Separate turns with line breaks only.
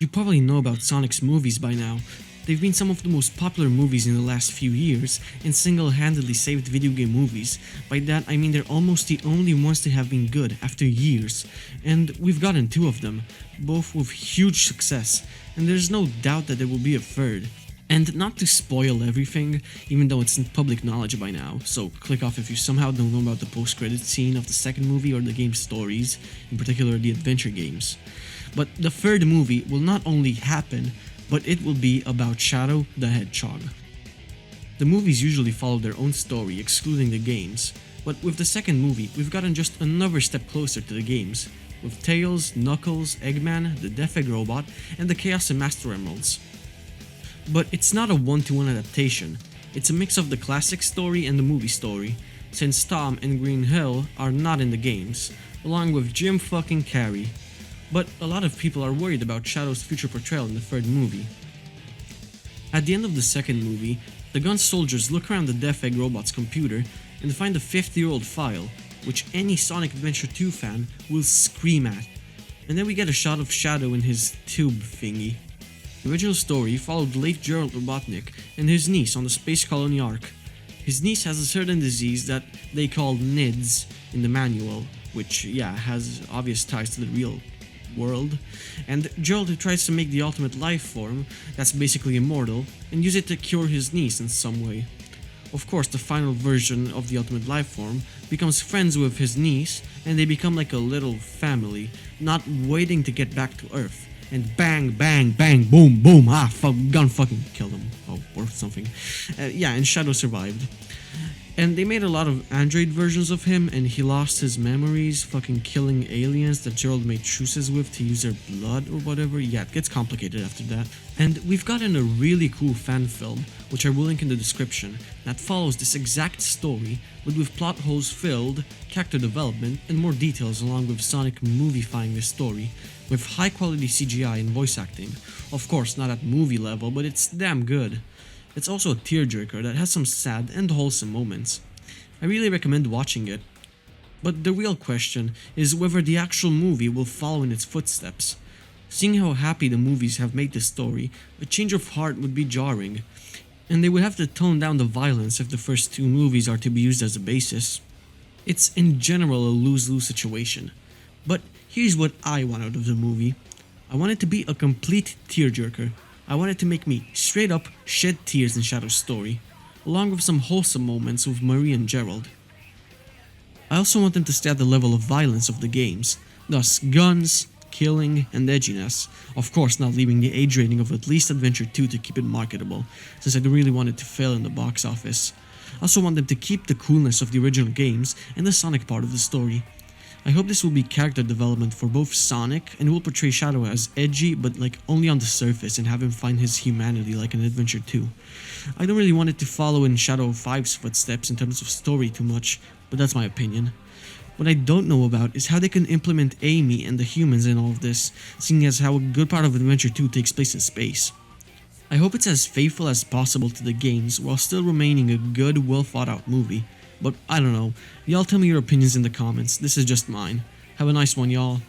You probably know about Sonic's movies by now. They've been some of the most popular movies in the last few years and single-handedly saved video game movies. By that I mean they're almost the only ones to have been good after years, and we've gotten two of them, both with huge success, and there's no doubt that there will be a third. And not to spoil everything, even though it's in public knowledge by now, so click off if you somehow don't know about the post-credit scene of the second movie or the game's stories, in particular the adventure games. But the third movie will not only happen, but it will be about Shadow the Hedgehog. The movies usually follow their own story, excluding the games, but with the second movie, we've gotten just another step closer to the games, with Tails, Knuckles, Eggman, the Death Egg Robot, and the Chaos and Master Emeralds. But it's not a one-to-one adaptation, it's a mix of the classic story and the movie story, since Tom and Green Hill are not in the games, along with Jim fucking Carrey. But a lot of people are worried about Shadow's future portrayal in the third movie. At the end of the second movie, the gun soldiers look around the Death Egg Robot's computer and find a 50-year-old file, which any Sonic Adventure 2 fan will scream at. And then we get a shot of Shadow in his tube thingy. The original story followed late Gerald Robotnik and his niece on the Space Colony arc. His niece has a certain disease that they call NIDS in the manual, which has obvious ties to the real world, and Gerald tries to make the ultimate life form, that's basically immortal, and use it to cure his niece in some way. Of course, the final version of the ultimate life form becomes friends with his niece, and they become like a little family, not waiting to get back to Earth. And bang, bang, bang, boom, boom, gun fucking killed him, or something. And Shadow survived. And they made a lot of android versions of him, and he lost his memories, fucking killing aliens that Gerald made truces with to use their blood or whatever. Yeah, it gets complicated after that. And we've gotten a really cool fan film, which I will link in the description, that follows this exact story, but with plot holes filled, character development, and more details along with Sonic movifying this story, with high quality CGI and voice acting. Of course, not at movie level, but it's damn good. It's also a tearjerker that has some sad and wholesome moments. I really recommend watching it. But the real question is whether the actual movie will follow in its footsteps. Seeing how happy the movies have made this story, a change of heart would be jarring, and they would have to tone down the violence if the first two movies are to be used as a basis. It's in general a lose-lose situation. But here's what I want out of the movie. I want it to be a complete tearjerker. I want it to make me straight up shed tears in Shadow's story, along with some wholesome moments with Marie and Gerald. I also want them to stay at the level of violence of the games, thus guns, killing, and edginess, of course not leaving the age rating of at least Adventure 2 to keep it marketable, since I don't really want it to fail in the box office. I also want them to keep the coolness of the original games and the Sonic part of the story. I hope this will be character development for both Sonic, and will portray Shadow as edgy but only on the surface and have him find his humanity like in Adventure 2. I don't really want it to follow in Shadow 5's footsteps in terms of story too much, but that's my opinion. What I don't know about is how they can implement Amy and the humans in all of this, seeing as how a good part of Adventure 2 takes place in space. I hope it's as faithful as possible to the games while still remaining a good, well thought out movie. But I don't know, y'all tell me your opinions in the comments, this is just mine. Have a nice one, y'all.